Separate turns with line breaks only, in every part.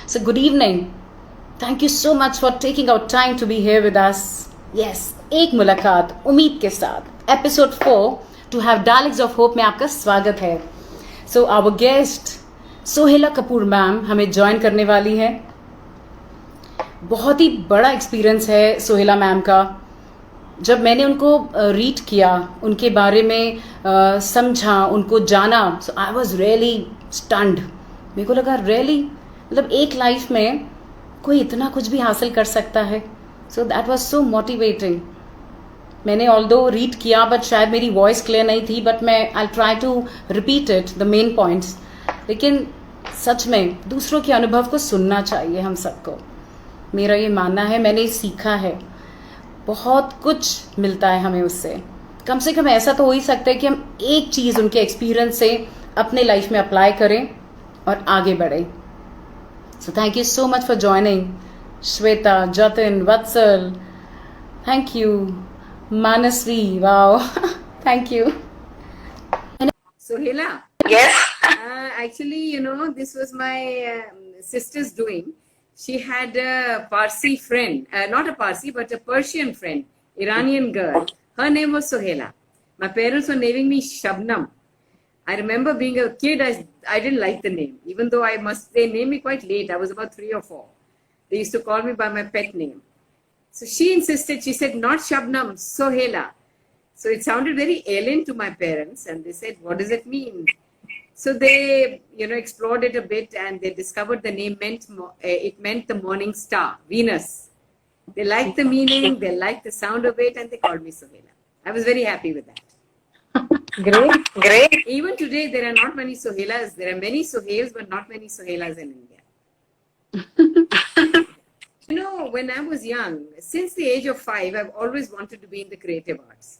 So, good evening. Thank you so much for taking out time to be here with us. Yes, एक मुलाकात उम्मीद के साथ episode 4 to have dialogues of hope में आपका स्वागत है. सो आवर गेस्ट सोहेला कपूर मैम हमें ज्वाइन करने वाली हैं. बहुत ही बड़ा एक्सपीरियंस है सोहेला मैम का. जब मैंने उनको रीड किया, उनके बारे में समझा, उनको जाना, सो आई वॉज रियली स्टन्ड. मेरे को लगा रियली मतलब एक लाइफ में कोई इतना कुछ भी हासिल कर सकता है. So that was so motivating. मैंने ऑल दो रीड किया बट शायद मेरी वॉइस क्लियर नहीं थी, बट मैं I try to repeat it the main points. लेकिन सच में दूसरों के अनुभव को सुनना चाहिए हम सबको. मेरा ये मानना है, मैंने सीखा है, बहुत कुछ मिलता है हमें उससे. कम से कम ऐसा तो हो ही सकता है कि हम एक चीज़ उनके एक्सपीरियंस से अपने लाइफ में अप्लाई करें और आगे बढ़ें. So thank you so much for joining Shweta, Jatin, Vatsal. Thank you Manasvi. Wow. Thank you.
Sohela,
Yes.
actually, this was my sister's doing. She had a Parsi friend, not a Parsi, but a Persian friend, Iranian girl. Her name was Sohela. My parents were naming me Shabnam. I remember being a kid, I didn't like the name, even though they named me quite late. I was about 3 or 4. They used to call me by my pet name. So she insisted, she said, not Shabnam, Sohela. So it sounded very alien to my parents, and they said, what does it mean? So they, explored it a bit, and they discovered the name meant the morning star, Venus. They liked the meaning, they liked the sound of it, and they called me Sohela. I was very happy with that.
Great.
Even today, there are not many Sohelas. There are many Sohels, but not many Sohelas in India. When I was young, since the age of 5, I've always wanted to be in the creative arts.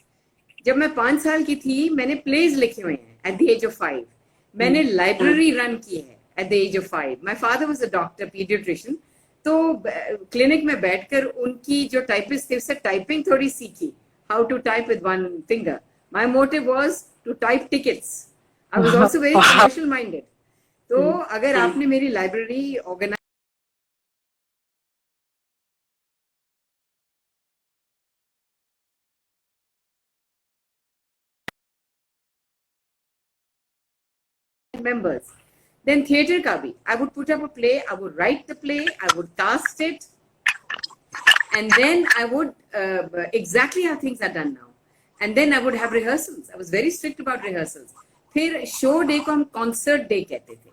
जब मैं 5 साल की थी, मैंने plays लिखे हुए हैं at the age of 5. मैंने library run की है at the age of 5. My father was a doctor, pediatrician. तो clinic में बैठकर उनकी जो typist थे, उससे typing थोड़ी सीखी. How to type with one finger. My motive was to type tickets. I was also very commercial minded. तो अगर आपने मेरी library organize members, then theatre ka bhi. I would put up a play, I would write the play, I would cast it, and then I would exactly how things are done now. And then I would have rehearsals. I was very strict about rehearsals. फिर show day को हम concert day कहते थे.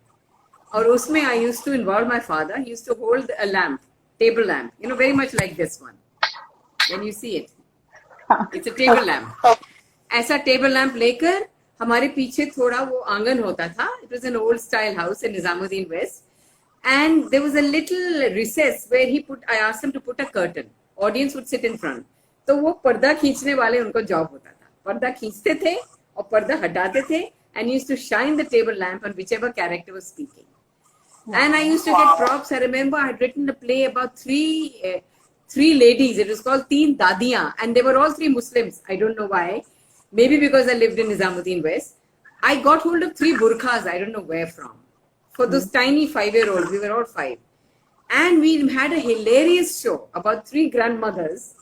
और उसमें I used to involve my father. He used to hold a lamp, table lamp, very much like this one. When you see it, it's a table lamp. ऐसा table lamp लेकर हमारे पीछे थोड़ा वो आंगन होता था. It was an old style house in Nizamuddin West. And there was a little recess where I asked him to put a curtain. Audience would sit in front. तो वो पर्दा खींचने वाले उनको जॉब होता था. पर्दा खींचते थे और पर्दा हटाते थे. And he used to shine the table lamp on whichever character was speaking. And I used to get props. I remember I had written a play about three ladies. It was called Teen Dadiyan. And they were all 3 Muslims. I don't know why. Maybe because I lived in Nizamuddin West. I got hold of 3 burqas. I don't know where from. For those tiny 5-year-olds. We were all 5. And we had a hilarious show about 3 grandmothers.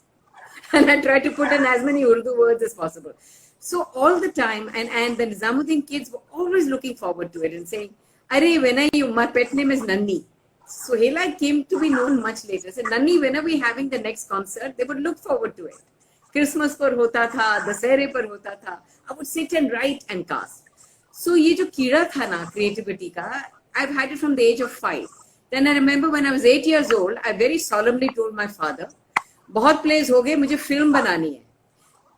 And I tried to put in as many Urdu words as possible. So all the time, and the Nizamuddin kids were always looking forward to it and saying, Arey, when are you? My pet name is Nanni. Sohela came to be known much later. I said, Nanni, when are we having the next concert? They would look forward to it. Christmas पर होता था, दशहरे पर होता था. I would sit and write and cast. So ये जो कीड़ा था ना creativity का, I've had it from the age of 5. Then I remember when I was 8 years old, I very solemnly told my father, बहुत plays हो गए, मुझे film बनानी है.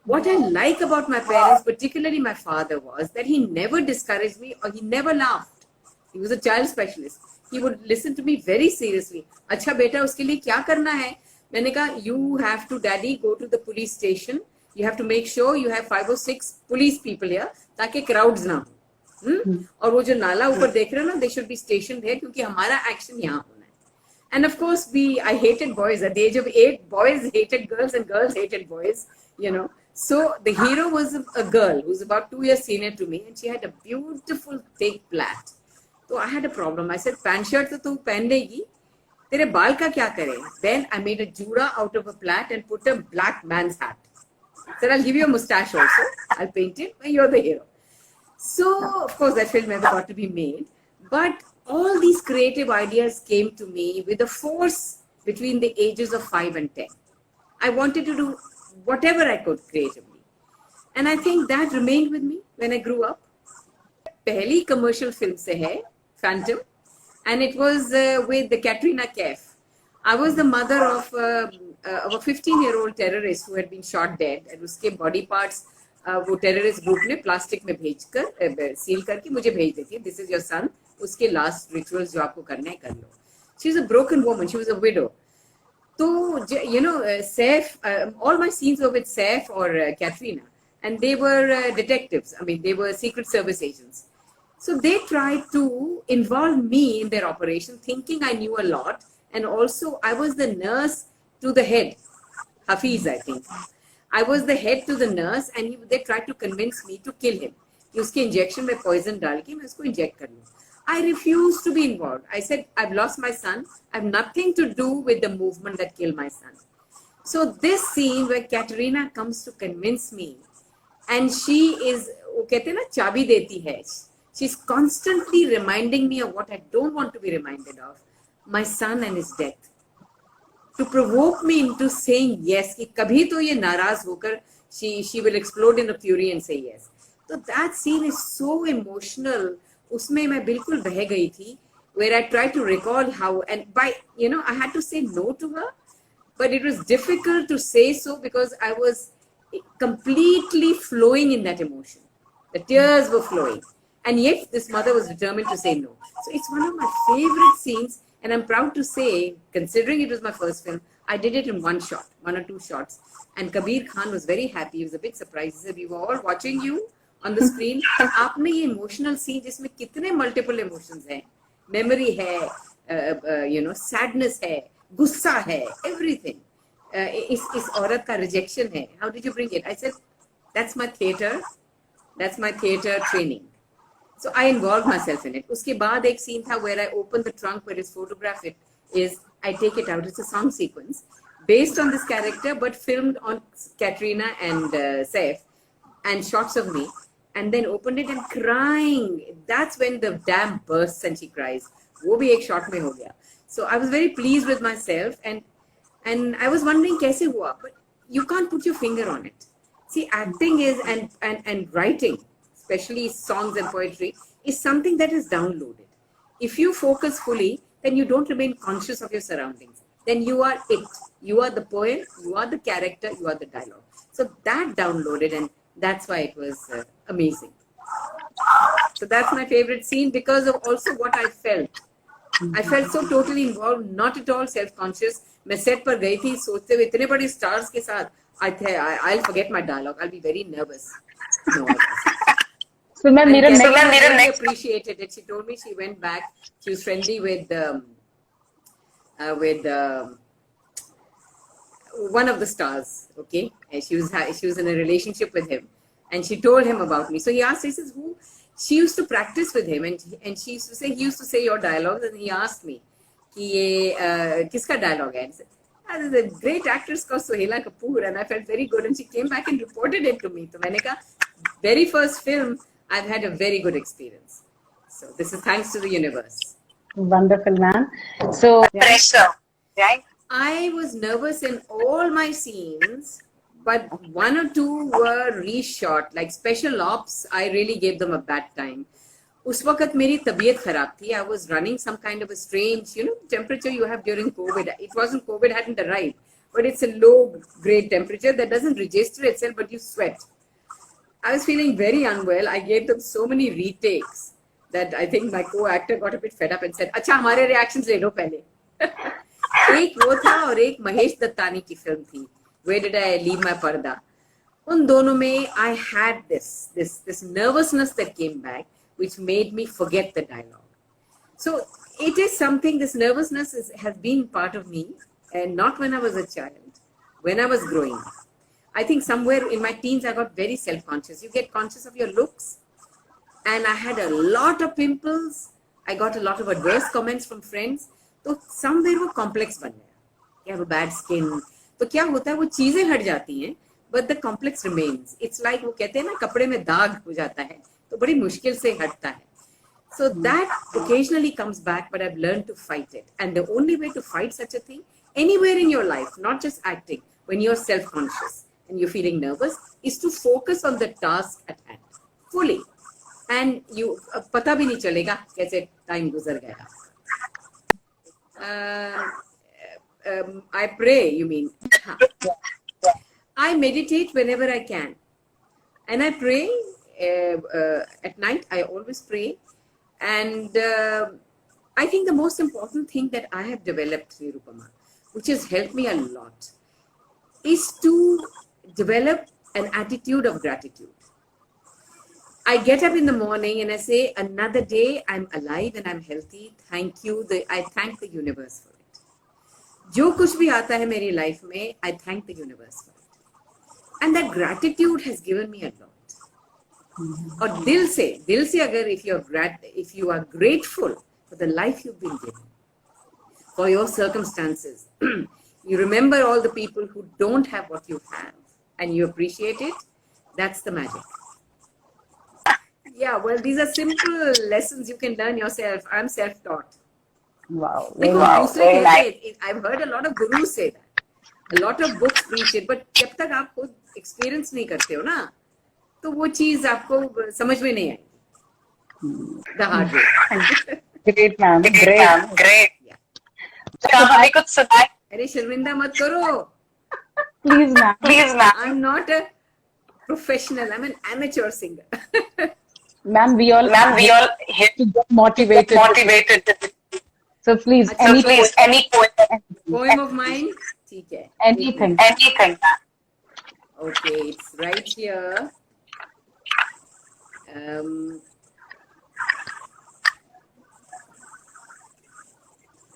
What I like about my parents, particularly my father, was that he never discouraged me or he never laughed. He was a child specialist. He would listen to me very seriously. अच्छा बेटा उसके लिए क्या करना है? मैंने कहा you have to daddy go to the police station. You have to make sure you have 5 or 6 police people here ताकि crowds ना हो. और वो जो नाला ऊपर देख रहे हो ना, they should be stationed here क्योंकि हमारा action यहाँ होना है. And of course I hated boys at the age of 8. Boys hated girls and girls hated boys. So the hero was a girl who's about 2 years senior to me, and she had a beautiful thick plait. So I had a problem. I said, pant shirt तो तू पहन लेगी, तेरे बाल का क्या करें? Then I made a jura out of a plait and put a black man's hat. Said, I'll give you a mustache also. I'll paint it, but you're the hero. So, of course, that film never got to be made. But all these creative ideas came to me with a force between the ages of 5 and 10. I wanted to do whatever I could creatively. And I think that remained with me when I grew up. पहली commercial film से है, Phantom, and it was with the Katrina Kaif. I was the mother of a 15-year-old terrorist who had been shot dead, and उसके body parts वो terrorist group ने plastic में भेजकर seal करके मुझे भेज देती है. This is your son. उसके last rituals जो आपको करना है कर लो. She was a broken woman. She was a widow. So, you know, Saif, all my scenes were with Saif or Katrina, and they were detectives. I mean, they were Secret Service agents. So they tried to involve me in their operation, thinking I knew a lot. And also, I was the nurse to the head, Hafiz, I think. I was the head to the nurse, and they tried to convince me to kill him. उसके injection में poison डाल के मैं उसको inject कर लूँ. I refused to be involved. I said, I've lost my son. I have nothing to do with the movement that killed my son. So this scene where Katerina comes to convince me, and she is, वो कहते हैं ना चाबी देती है. She's constantly reminding me of what I don't want to be reminded of, my son and his death. To provoke me into saying yes, कि कभी तो ये नाराज होकर she will explode in a fury and say yes. So that scene is so emotional. उसमें मैं बिल्कुल बह गई थी, where I tried to recall how, and by, you know, I had to say no to her, but it was difficult to say so because I was completely flowing in that emotion. The tears were flowing. And yet this mother was determined to say no. So it's one of my favorite scenes, and I'm proud to say, considering it was my first film, I did it in one shot, 1 or 2 shots. And Kabir Khan was very happy. He was a bit surprised. He said, we were all watching you on the screen. आपने ये emotional scene जिसमें कितने multiple emotions हैं, memory है, you know, sadness है, गुस्सा है, everything. इस औरत का rejection है. How did you bring it? I said, that's my theater training. So I involved myself in it. उसके बाद एक scene था where I opened the trunk where his photograph is. I take it out. It's a song sequence based on this character, but filmed on Katrina and Saif, and shots of me. And then opened it and crying. That's when the dam bursts and she cries. वो भी एक shot में हो गया. So I was very pleased with myself, and I was wondering कैसे हुआ. But you can't put your finger on it. See, acting is and writing, especially songs and poetry, is something that is downloaded. If you focus fully, then you don't remain conscious of your surroundings. Then you are it. You are the poem, you are the character, you are the dialogue. So that downloaded, and that's why it was amazing. So that's my favorite scene because of also what I felt. I felt so totally involved, not at all self-conscious. मैं set पर गई थी सोचते हुए इतने बड़े stars के साथ. I'll forget my dialogue. I'll be very nervous. No,
so
Mira appreciated it. She told me she went back. She was friendly with one of the stars. Okay, and she was in a relationship with him, and she told him about me. So he asked, he says, who? She used to practice with him, and she used to say, he used to say your dialogues, and he asked me, कि ये किसका dialogue है? There's a great actress called Sohaila Kapoor, and I felt very good. And she came back and reported it to me. So मैंने कहा, very first film, I've had a very good experience. So this is thanks to the universe.
Wonderful, man. So
Pressure, right?
I was nervous in all my scenes, but 1 or 2 were reshot. Like special ops, I really gave them a bad time. उस वक्त मेरी तबीयत खराब थी. I was running some kind of a strange, you know, temperature you have during COVID. It wasn't COVID, hadn't arrived, but it's a low grade temperature that doesn't register itself, but you sweat. I was feeling very unwell. I gave them so many retakes that I think my co-actor got a bit fed up and said, अच्छा हमारे reactions ले लो पहले. एक वो था और एक महेश दत्तानी की फिल्म थी, Where Did I Leave My Parda? उन दोनों में I had this nervousness that came back, which made me forget the dialogue. So it is something, this nervousness has been part of me, and not when I was a child, when I was growing up. I think somewhere in my teens, I got very self-conscious. You get conscious of your looks, and I had a lot of pimples. I got a lot of adverse comments from friends. तो somewhere वो complex बन गया, you have a bad skin, तो क्या होता है वो चीजें हट जाती हैं, but the complex remains. It's like वो कहते हैं ना कपड़े में दाग हो जाता है तो बड़ी मुश्किल से हटता है. So that occasionally comes back, but I've learned to fight it. And the only way to fight such a thing, anywhere in your life, not just acting, when you're self-conscious and you're feeling nervous, is to focus on the task at hand fully. And you पता भी नहीं चलेगा कैसे time गुजर गया. I pray, you mean? I meditate whenever I can. And I pray at night. I always pray. And I think the most important thing that I have developed, Nirupama, which has helped me a lot, is to develop an attitude of gratitude. I get up in the morning and I say, another day, I'm alive and I'm healthy. Thank you. I thank the universe for it. जो कुछ भी आता है मेरी life में, I thank the universe for it. And that gratitude has given me a lot. और दिल से अगर if you are grateful for the life you've been given, for your circumstances, you remember all the people who don't have what you have and you appreciate it, that's the magic. Yeah, well, these are simple lessons you can learn yourself. I'm self-taught.
Wow.
Very nice. I've heard a lot of gurus say that. A lot of books preach it, but जब तक आप खुद experience नहीं करते हो ना, तो वो चीज आपको समझ में नहीं आएगी. The hard way.
Great, ma'am. Great.
Yeah.
तो हमें कुछ सुनाए.
अरे शर्मिंदा मत करो.
Please, ma'am.
I'm not a professional. I'm an amateur singer.
Ma'am, we all here to get motivated. So please, any
Poem of mine? ठीक है.
Anything.
Okay, it's right here.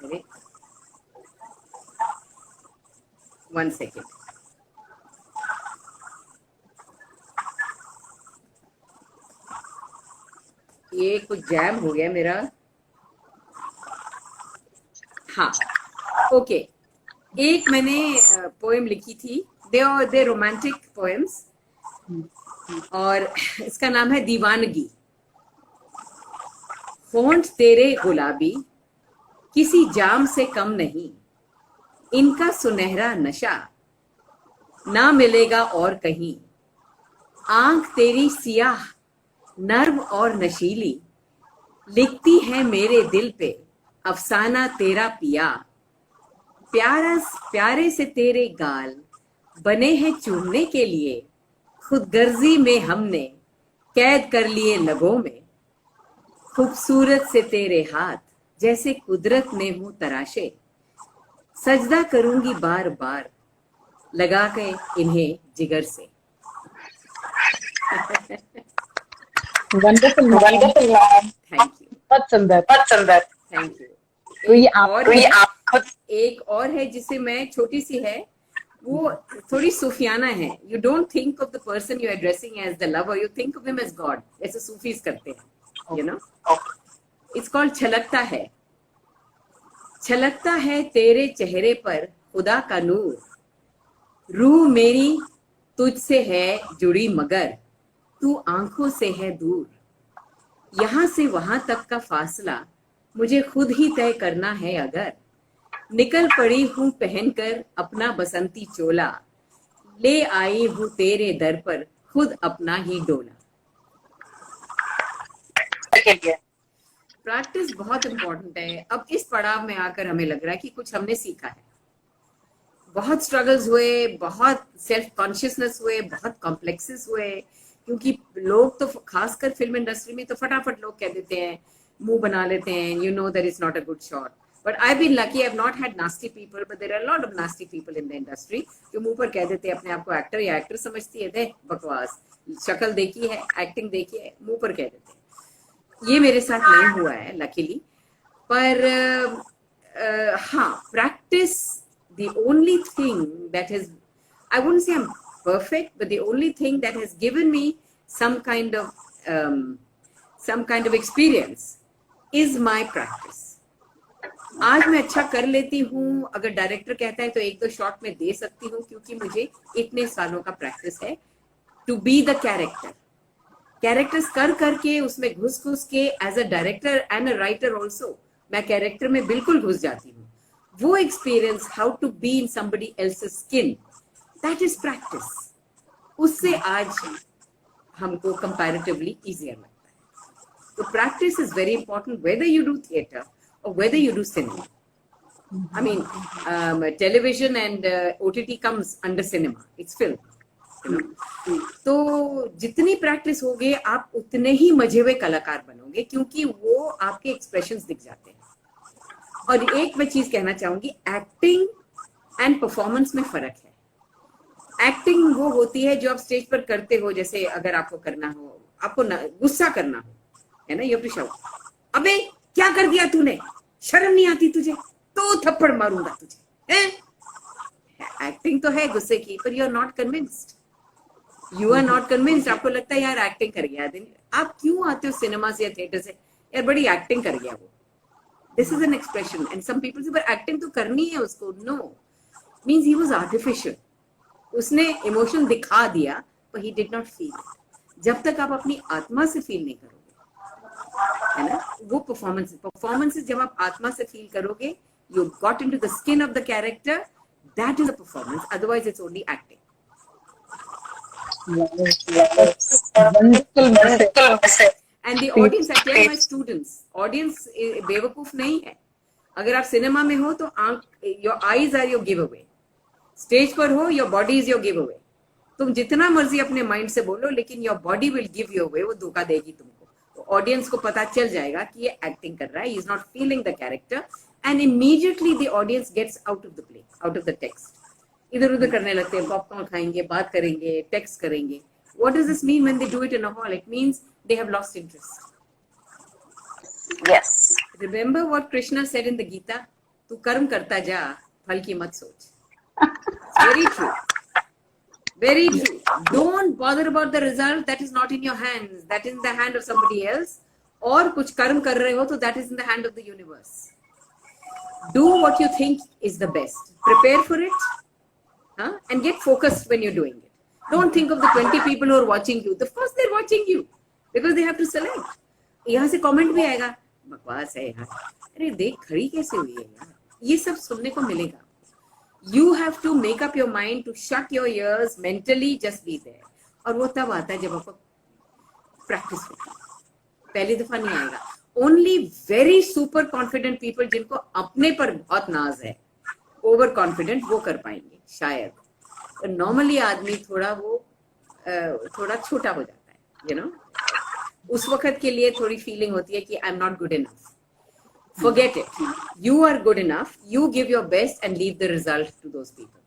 Wait. 1 second. ये कुछ जैम हो गया मेरा. हाँ, okay. एक मैंने पोएम लिखी थी. दे रोमांटिक पोएम्स और इसका नाम है दीवानगी. होंठ तेरे गुलाबी किसी जाम से कम नहीं, इनका सुनहरा नशा ना मिलेगा और कहीं. आंख तेरी सियाह नर्म और नशीली, लिखती है मेरे दिल पे अफसाना तेरा पिया. प्यारे से तेरे गाल बने हैं चूमने के लिए, खुदगर्जी में हमने कैद कर लिए लबों में. खूबसूरत से तेरे हाथ जैसे कुदरत ने हूं तराशे, सजदा करूंगी बार बार लगा के इन्हें जिगर से.
Wonderful, ma'am.
Thank you.
बहुत सुंदर.
Thank you.
तो ये आप खुद.
एक और है जिसे मैं, छोटी सी है, वो थोड़ी सूफियाना है. You don't think of the person you addressing as the lover, you think of him as God, जैसे सूफीज करते हैं, यू नो. इट्स कॉल्ड छलकता है तेरे चेहरे पर खुदा का नूर. रूह मेरी तुझसे है जुड़ी मगर तू आंखों से है दूर. यहां से वहां तक का फासला मुझे खुद ही तय करना है अगर. निकल पड़ी हूं पहनकर अपना बसंती चोला, ले आई हूं तेरे दर पर खुद अपना ही डोला. प्रैक्टिस बहुत इंपॉर्टेंट है. अब इस पड़ाव में आकर हमें लग रहा है कि कुछ हमने सीखा है. बहुत स्ट्रगल्स हुए, बहुत सेल्फ कॉन्शियसनेस हुए, बहुत कॉम्प्लेक्सेस हुए, क्योंकि लोग तो खासकर फिल्म इंडस्ट्री में तो फटाफट लोग कह देते हैं, मुंह बना लेते हैं, you know that is not a good shot. But I been lucky, I have not had nasty people, but there are lot of nasty people in the industry जो मुंह पर कह देते हैं, अपने आप को एक्टर या एक्ट्रेस समझती है, दे बकवास, शक्ल देखी है, एक्टिंग देखी है, मुंह पर कह देते हैं. ये मेरे साथ नहीं हुआ है लकीली. पर हाँ, practice, the only thing that has, I wouldn't say I'm perfect, but the only thing that has given me some kind of experience is my practice. आज मैं अच्छा कर लेती हूँ, अगर डायरेक्टर कहता है तो एक दो शॉट में दे सकती हूँ, क्योंकि मुझे इतने सालों का प्रैक्टिस है to be the character. Characters कर करके उसमें घुस घुस के as a director and a writer also मैं कैरेक्टर में बिल्कुल घुस जाती हूँ। वो experience, how to be in somebody else's skin, that is practice. उससे आज हमको कंपैरेटिवली इजियर लगता है। तो practice is very important, whether you do theatre और whether you do cinema. I mean, television and OTT comes under cinema. It's film. You know? तो जितनी practice होगे आप उतने ही मजे हुए कलाकार बनोगे, क्योंकि वो आपके एक्सप्रेशंस दिख जाते हैं। और एक मैं चीज कहना चाहूंगी, एक्टिंग एंड परफॉर्मेंस में फर्क है। एक्टिंग वो होती है जो आप स्टेज पर करते हो, जैसे अगर आपको करना हो, आपको गुस्सा करना हो, है ना, यू हैव टू शाउट, अबे क्या कर दिया तूने, शर्म नहीं आती तुझे, तो थप्पड़ मारूंगा तुझे, हैं? एक्टिंग तो है गुस्से की, पर you are not convinced, you are not convinced. आपको लगता है यार एक्टिंग कर गया दिन। आप क्यों आते हो सिनेमा से या थिएटर से, यार बड़ी एक्टिंग कर गया वो, this is an expression. And some people say, पर एक्टिंग तो करनी है उसको, no, means he was artificial, उसने इमोशन दिखा दिया पर ही डिड नॉट फील। जब तक आप अपनी आत्मा से फील नहीं करोगे, है ना, वो परफॉर्मेंस जब आप आत्मा से फील करोगे, you got into the skin of the character, that is a performance, otherwise it's only acting.
Wonderful message.
And the audience, I tell my students, audience बेवकूफ नहीं है। अगर आप सिनेमा में हो तो आंख, your eyes are your give away, stage पर हो your body is your give away. तुम जितना मर्जी अपने माइंड से बोलो, लेकिन your body will give you away, वो धोखा देगी तुमको। ऑडियंस को पता चल जाएगा कि ये एक्टिंग कर रहा है, he is not feeling the character, and immediately the audience gets out of the play, out of the text. इधर उधर करने लगते हैं, पॉपकॉर्न खाएंगे, बात करेंगे, टेक्स्ट करेंगे। What does this mean when they do it in a hall? It means they have lost interest.
Yes.
Remember what Krishna said in the Gita, तू कर्म करता जा, फल की मत सोच। Very true, very true. Don't bother about the result, that is not in your hands, that is in the hand of somebody else. और कुछ कर्म कर रहे हो तो that is in the hand of the universe. Do what you think is the best, prepare for it, and get focused when you're doing it. Don't think of the 20 people who are watching you. The first they're watching you because they have to select. यहाँ से comment भी आएगा, बकवास है यार, अरे देख खड़ी कैसे हुई है यार, ये सब सुनने को मिलेगा। You have to make up your mind to shut your ears mentally, just be there. और वो तब आता है जब आपको प्रैक्टिस होती है, पहली दफा नहीं आएगा। Only very super confident people, जिनको अपने पर बहुत नाज है, ओवर कॉन्फिडेंट, वो कर पाएंगे शायद। नॉर्मली आदमी थोड़ा छोटा हो जाता है, यू नो, उस वक्त के लिए थोड़ी फीलिंग होती है कि I am not good enough. Forget it. You are good enough. You give your best and leave the result to those people.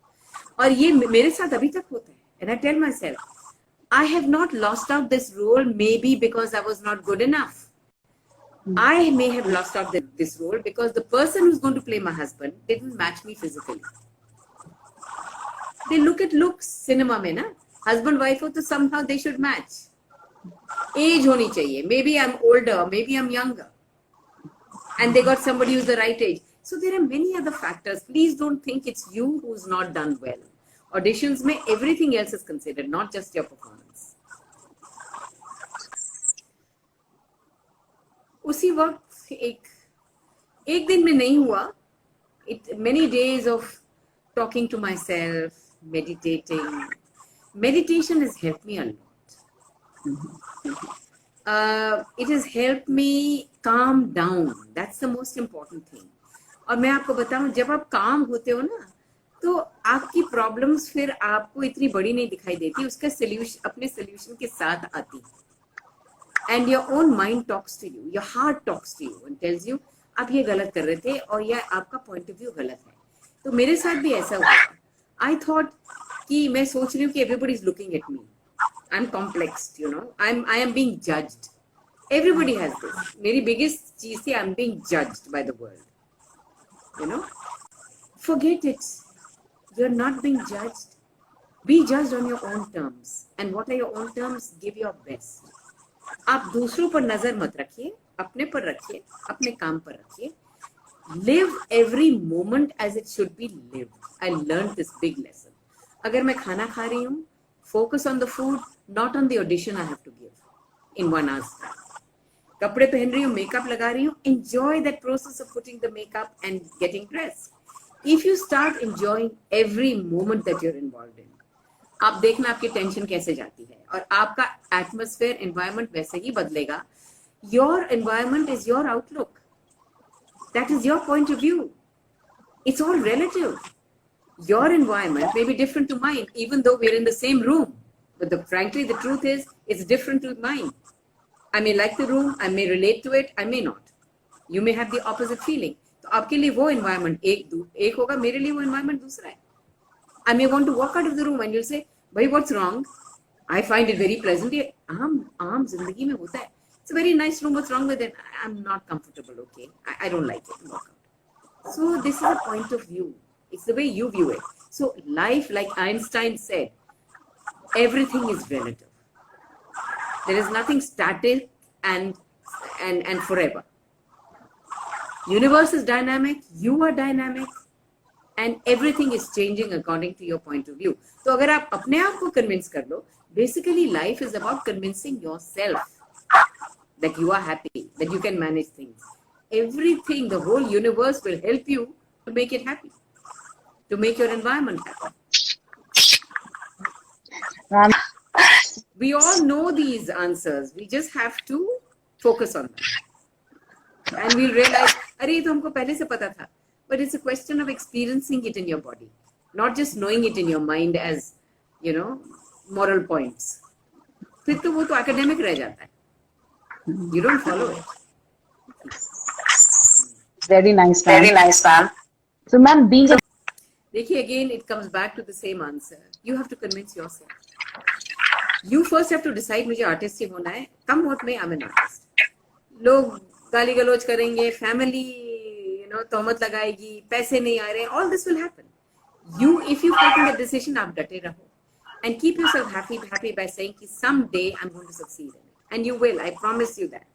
और ये मेरे साथ अभी तक होता है. And I tell myself, I have not lost out this role maybe because I was not good enough. I may have lost out this role because the person who's going to play my husband didn't match me physically. They look at looks, cinema में ना, husband wife हो तो somehow they should match. Age होनी चाहिए. Maybe I'm older, maybe I'm younger. And they got somebody who's the right age. So there are many other factors. Please don't think it's you who's not done well. Auditions में everything else is considered, not just your performance. उसी वक्त एक दिन में नहीं हुआ. Many days of talking to myself, meditating. Meditation has helped me a lot. It has helped me calm down. That's the most important thing. और मैं आपको बताऊं, जब आप काम होते हो ना, तो आपकी प्रॉब्लम्स फिर आपको इतनी बड़ी नहीं दिखाई देती, उसका सोल्यूशन अपने सोल्यूशन के साथ आती है। And your own mind talks to you, your heart talks to you and tells you आप ये गलत कर रहे थे और यह आपका पॉइंट ऑफ व्यू गलत है। तो मेरे साथ भी ऐसा हुआ। आई थॉट कि मैं सोच रही हूँ कि everybody is looking at me, I'm complex, you know. I am being judged. Everybody has this. मेरी biggest चीज थी, I'm being judged by the world. You know, forget it. You're not being judged. Be judged on your own terms. And what are your own terms? Give your best. आप दूसरों पर नजर मत रखिए, अपने पर रखिए, अपने काम पर रखिए. Live every moment as it should be lived. I learned this big lesson. अगर मैं खाना खा रही हूँ, focus on the food, not on the audition I have to give in 1 hour's time. कपड़े पहन रही हूँ, मेकअप लगा रही हूँ, enjoy that process of putting the makeup and getting dressed. If you start enjoying every moment that you're involved in, आप देखना आपकी टेंशन कैसे जाती है और आपका एटमॉस्फेयर एनवायरनमेंट वैसे ही बदलेगा. Your environment is your outlook. That is your point of view. It's all relative. Your environment may be different to mine, even though we're in the same room. But frankly, the truth is, it's different to mine. I may like the room, I may relate to it, I may not. You may have the opposite feeling. तो आपके लिए वो environment एक होगा, मेरे लिए वो environment दूसरा है. I may want to walk out of the room and you'll say, "Bhai, what's wrong? I find it very pleasant." ये आम जिंदगी में होता है. It's a very nice room. What's wrong with it? I'm not comfortable. Okay, I don't like it. Walk out. So this is a point of view. It's the way you view it. So life, like Einstein said, everything is relative. There is nothing static and forever. Universe is dynamic. You are dynamic. And everything is changing according to your point of view. तो अगर आप अपने आप को convince कर लो, basically life is about convincing yourself that you are happy, that you can manage things. Everything, the whole universe will help you to make it happy, to make your environment happy. We all know these answers. We just have to focus on them. And we'll realize, अरे ये तो हमको पहले से पता था. But it's a question of experiencing it in your body, not just knowing it in your mind as, moral points. फिर तो वो तो academic रह जाता है. You don't follow it.
Very nice, ma'am.
Very nice, ma'am.
So, ma'am, being a
देखिए, again, it comes back to the same answer. You have to convince yourself. You first have to decide मुझे artist ही होना है. Come what may, I'm an artist. लोग गाली गलौज करेंगे, family तोहमत लगाएगी, पैसे नहीं आ रहे, all this will happen. If you've taken the decision, आप डटे रहो and keep yourself happy by saying कि someday I'm going to succeed in it, and you will. I promise you that.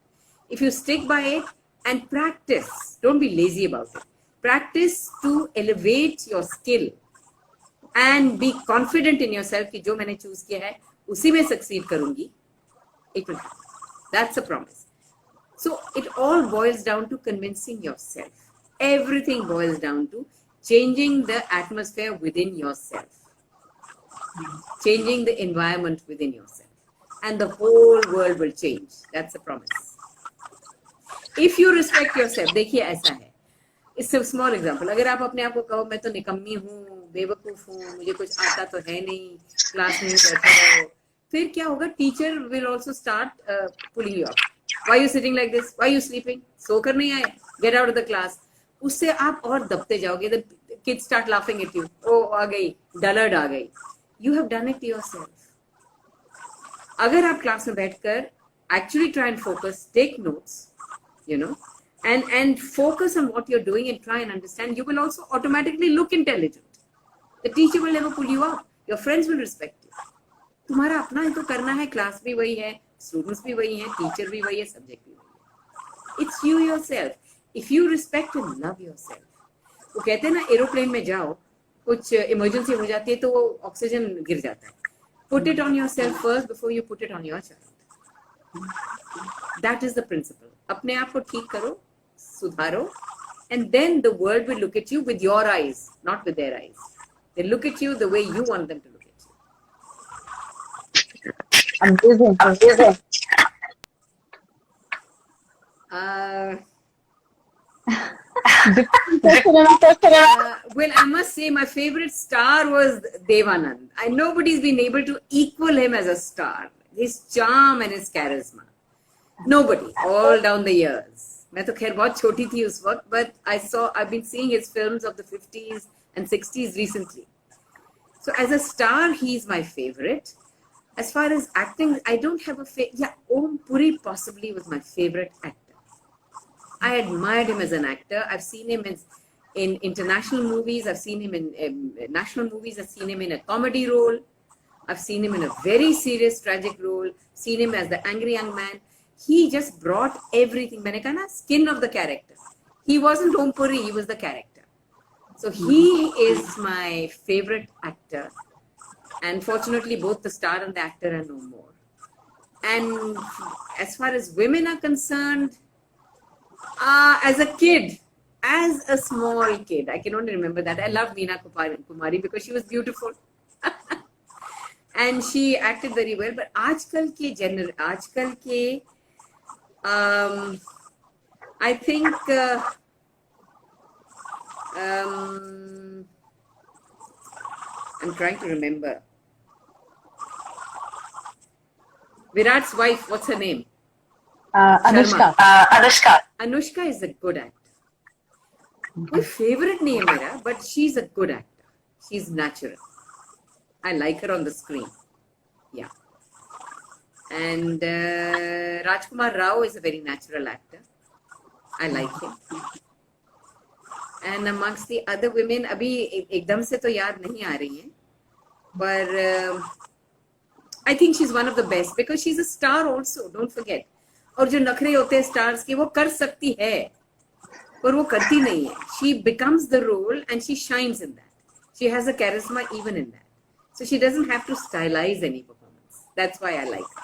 If you stick by it and practice, don't be lazy about it. Practice to elevate your skill and be confident in yourself कि जो मैंने choose किया है उसी में succeed करूंगी. It will happen. That's a promise. So it all boils down to convincing yourself. Everything boils down to changing the atmosphere within yourself, changing the environment within yourself, and the whole world will change. That's a promise. If you respect yourself, देखिए ऐसा है. It's a small example. अगर आप अपने आप को कहो मैं तो निकम्मी हूँ, बेवकूफ हूँ, मुझे कुछ आता तो है नहीं, क्लास में बैठे रहो, फिर क्या होगा? Teacher will also start pulling you up. Why are you sitting like this? Why are you sleeping? सोकर नहीं आए? Get out of the class. उससे आप और दबते जाओगे. The kids start laughing at you. Oh, आ गई, dullard आ गई. You have done it to yourself. अगर आप क्लास में बैठकर actually try and focus, take notes, and focus on what you're doing and try and understand, you will also automatically look intelligent. The teacher will never pull you up. Your friends will respect you. तुम्हारा अपना ही तो करना है. Class भी वही है, students भी वही हैं, टीचर भी वही है, सब्जेक्ट भी वही है. It's you yourself. If you respect and love yourself. वो कहते हैं ना, एरोप्लेन में जाओ, कुछ इमरजेंसी हो जाती है तो वो ऑक्सीजन गिर जाता है. Put it on yourself first before you put it on your child. That is the principle. अपने आप को ठीक करो, सुधारो, and then the world will look at you with your eyes, not with their eyes. They look at you the way you want them to look at you.
amazing, amazing.
Well, I must say my favorite star was Devanand. And nobody's been able to equal him as a star. His charm and his charisma. Nobody, all down the years. मैं तो खैर बहुत छोटी थी उस वक्त, but I've been seeing his films of the 50s and 60s recently. So as a star, he's my favorite. As far as acting, I don't have a favorite. Yeah, Om Puri possibly was my favorite actor. I admired him as an actor. I've seen him in international movies. I've seen him in national movies. I've seen him in a comedy role. I've seen him in a very serious, tragic role. Seen him as the angry young man. He just brought everything. मैंने कहा ना, skin of the character. He wasn't Om Puri, he was the character. So he is my favorite actor. And fortunately, both the star and the actor are no more. And as far as women are concerned, as a kid, as a small kid, I can only remember that I loved Meena Kumari because she was beautiful. And she acted very well. But आजकल के I think I'm trying to remember. Virat's wife, what's her name?
Anushka.
Anushka is a good actor. My favorite name है, but she's a good actor. She's natural. I like her on the screen. Yeah. And Rajkumar Rao is a very natural actor. I like him. And amongst the other women, अभी एकदम से तो याद नहीं आ रही हैं, but I think she's one of the best because she's a star also. Don't forget. और जो नखरे होते हैं stars के, वो कर सकती है, पर वो करती नहीं है. She becomes the role and she shines in that. She has a charisma even in that. So she doesn't have to stylize any performance. That's why I like her.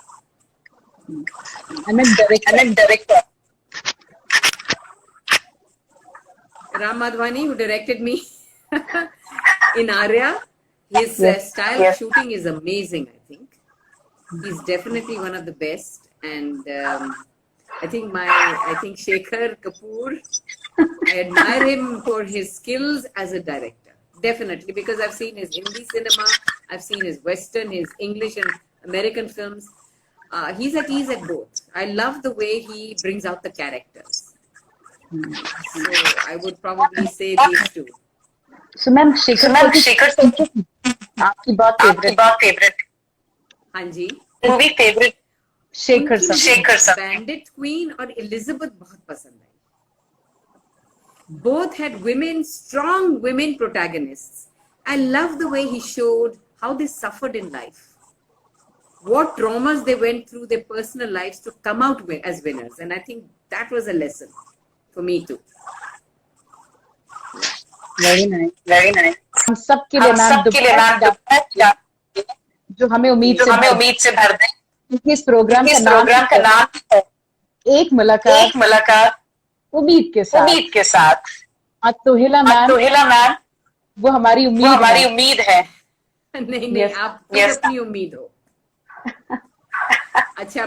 I'm a director.
Ram Madhwani, who directed me in Arya, his style of shooting is amazing, I think. He's definitely one of the best. And I think Shekhar Kapoor, I admire him for his skills as a director. Definitely, because I've seen his Hindi cinema, I've seen his Western, his English and American films. He's at ease at both. I love the way he brings out the characters. So I would probably say these two.
So ma'am, Shekhar आपकी बहुत favorite.
हाँ जी.
Movie favorite. Shekhar sir.
Bandit Queen और Elizabeth बहुत पसंद आई. Both had strong women protagonists. I love the way he showed how they suffered in life, what traumas they went through their personal lives to come out as winners. And I think that was a lesson for me too.
Very nice. हम सबके लिए ma'am जो हमें उम्मीद से भर दे. इस programme का नाम है एक मुलाकात उम्मीद के साथ. अतुहिला मैम वो हमारी उम्मीद है.
नहीं आप अपनी उम्मीद हो. अच्छा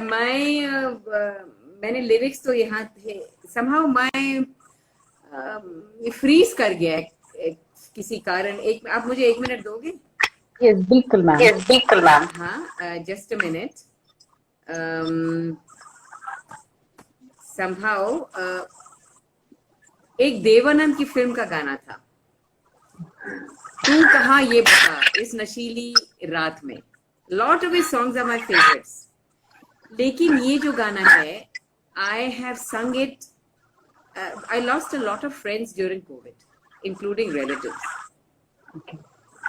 मैंने लिरिक्स तो यहाँ थे. somehow मैं फ्रीज कर गया किसी कारण. आप मुझे 1 मिनट दोगे?
Yes, बिल्कुल मैम.
हाँ, just a minute. somehow एक देवानंद की फिल्म का गाना था, तू कहाँ ये बता इस नशीली रात में. Lot of his songs are my favorites. लेकिन ये जो गाना है, I have sung it. I lost a lot of friends during COVID, including relatives.
Okay.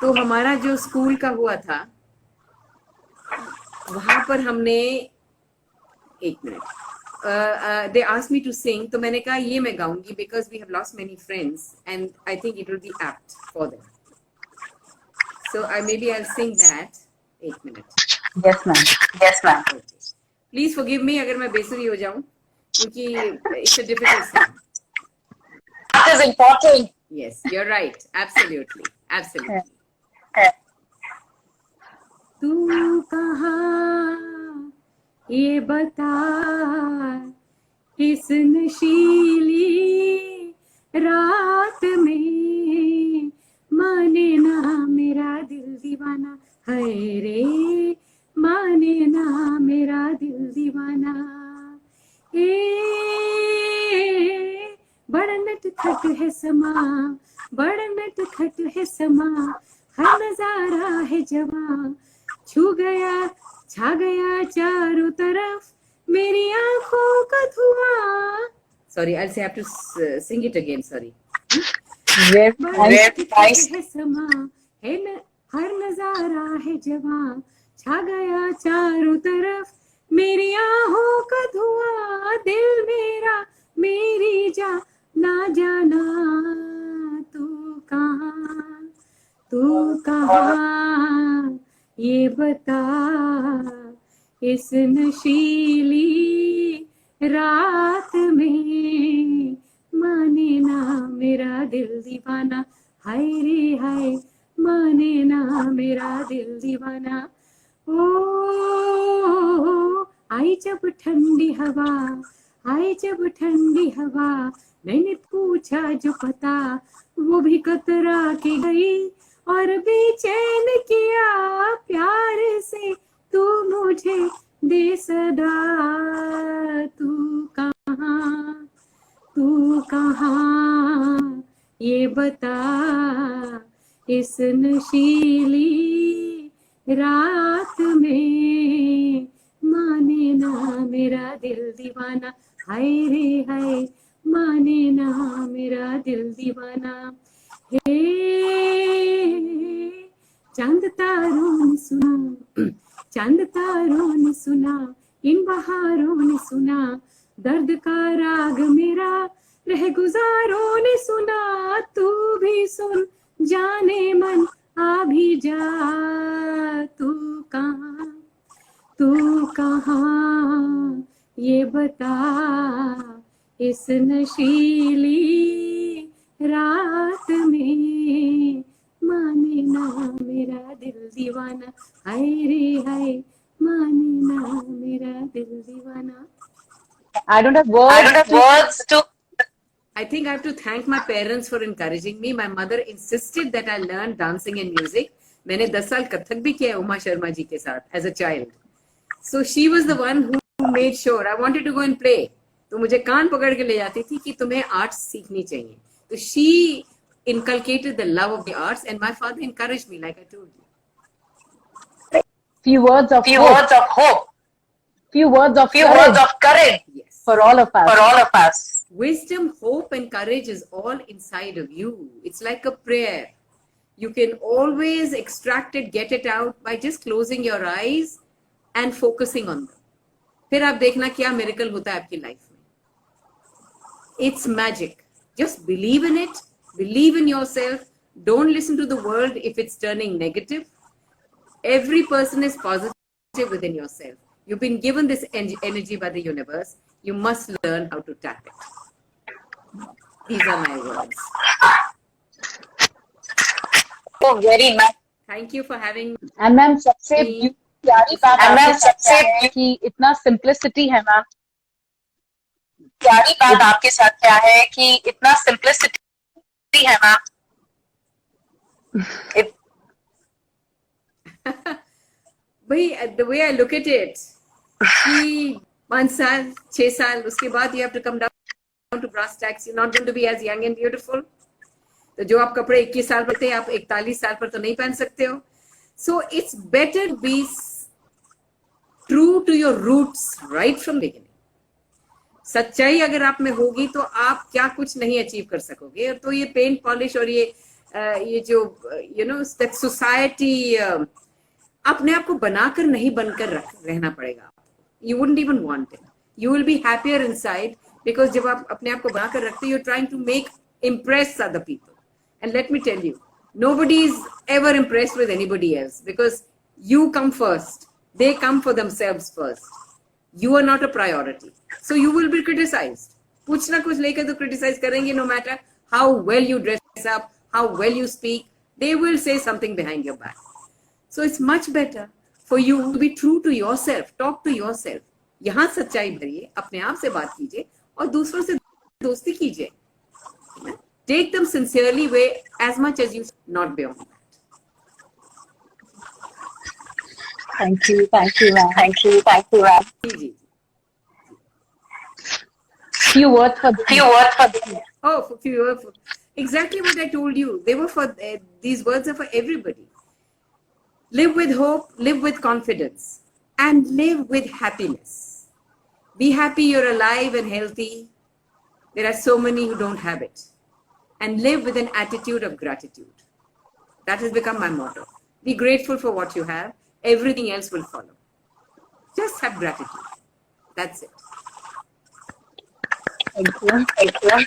तो हमारा जो स्कूल का हुआ था, वहां पर हमने 1 minute. They asked me to sing, तो मैंने कहा ये मैं गाऊंगी because we have lost many friends and I think it will be apt for them. So I'll sing that. 1 minute.
Yes ma'am.
Okay. Please forgive me अगर मैं बेसुरी हो जाऊं, क्योंकि it's a difficult song.
That is important.
Yes, you're right. Absolutely. तू कहाँ ये बता इस नशीली रात में, माने ना मेरा दिल दीवाना है रे, माने ना मेरा दिल दीवाना. बड़ा नटखट है समा, बड़ा नटखट है समा, हर नजारा है जवां, छू गया छा गया चारों तरफ मेरी आंखों का धुआं. Sorry, I'll have to sing it again. Sorry. है समा है हर नजारा है जवां, छा गया चारों तरफ मेरी आंखों का धुआं, दिल मेरा मेरी जा ना जाना तू कहाँ ये बता, इस नशीली रात में माने ना मेरा दिल दीवाना, हाय रे हाय माने ना मेरा दिल दीवाना। ओ आई जब ठंडी हवा, आई जब ठंडी हवा, मैंने पूछा जो पता, वो भी कतरा के गई और बेचैन किया प्यार से तू मुझे दे सदा। तू कहाँ ये बता, इस नशीली रात में माने ना मेरा दिल दीवाना, हाय रे हाय माने ना मेरा दिल दीवाना। हे चांद तारों ने सुना, चांद तारों ने सुना, इन बहारों ने सुना, दर्द का राग मेरा रह गुजारों ने सुना। तू भी सुन जाने मन आ भी जा, तू कहाँ ये बता, इस नशीली रात में माने ना मेरा दिल दीवाना, हाय रे हाय माने ना मेरा दिल दीवाना।
I don't have words to.
I think I have to thank my parents for encouraging me. My mother insisted that I learn dancing and music. मैंने 10 साल कथक भी किया है उमा शर्मा जी के साथ as a child. So she was the one who made sure I wanted to go and play. तो मुझे कान पकड़ के ले जाती थी कि तुम्हें आर्ट्स सीखनी चाहिए. तो she inculcated the love of the arts, and my father encouraged me, like I told you.
Few words of hope. Few words of courage.
Yes.
For all of us.
Wisdom, hope, and courage is all inside of you. It's like a prayer. You can always extract it, get it out by just closing your eyes and focusing on them. फिर आप देखना क्या miracle होता है आपकी life में. It's magic. Just believe in it. Believe in yourself. Don't listen to the world if it's turning negative. Every person is positive within yourself. You've been given this energy by the universe. You must learn how to tap it. These are my words.
Oh, very nice.
Thank you for having me.
And ma'am सबसे प्यारी बात आपके साथ है कि इतना simplicity है ma'am. प्यारी बात आपके साथ क्या है कि इतना सिंपलिसिटी है मैम.
भाई, the way I look at it, कि 5 साल, 6 साल, उसके बाद you have to come down to brass tacks. You're not going to be as young and beautiful. तो जो आप कपड़े 21 साल पहनते हैं, आप 41 साल पर तो नहीं पहन सकते हो. So it's better to be true to your roots right from the beginning. सच्चाई अगर आप में होगी तो आप क्या कुछ नहीं अचीव कर सकोगे. तो ये पेंट पॉलिश और ये जो that society अपने आप को बनाकर नहीं बनकर रहना पड़ेगा. You wouldn't even want it. You will be happier inside because जब आप अपने आप को बनाकर रखते, you're trying to impress other people. And let me tell you, nobody is ever impressed with anybody else because you come first. They come for themselves first. You are not a priority. So you will be criticized. कुछ ना कुछ लेकर तो criticize करेंगे, no matter how well you dress up, how well you speak. They will say something behind your back. So it's much better for you to be true to yourself. Talk to yourself. यहाँ सच्चाई भरिए, अपने आप से बात कीजिए और दूसरों से दोस्ती कीजिए. Take them sincerely way as much as you, not beyond that.
Thank you, ma'am. Few words for the
Oh, few words. Exactly what I told you. They were for these words are for everybody. Live with hope, live with confidence, and live with happiness. Be happy you're alive and healthy. There are so many who don't have it. And live with an attitude of gratitude. That has become my motto. Be grateful for what you have. Everything else will follow. Just have gratitude. That's it.
Thank you.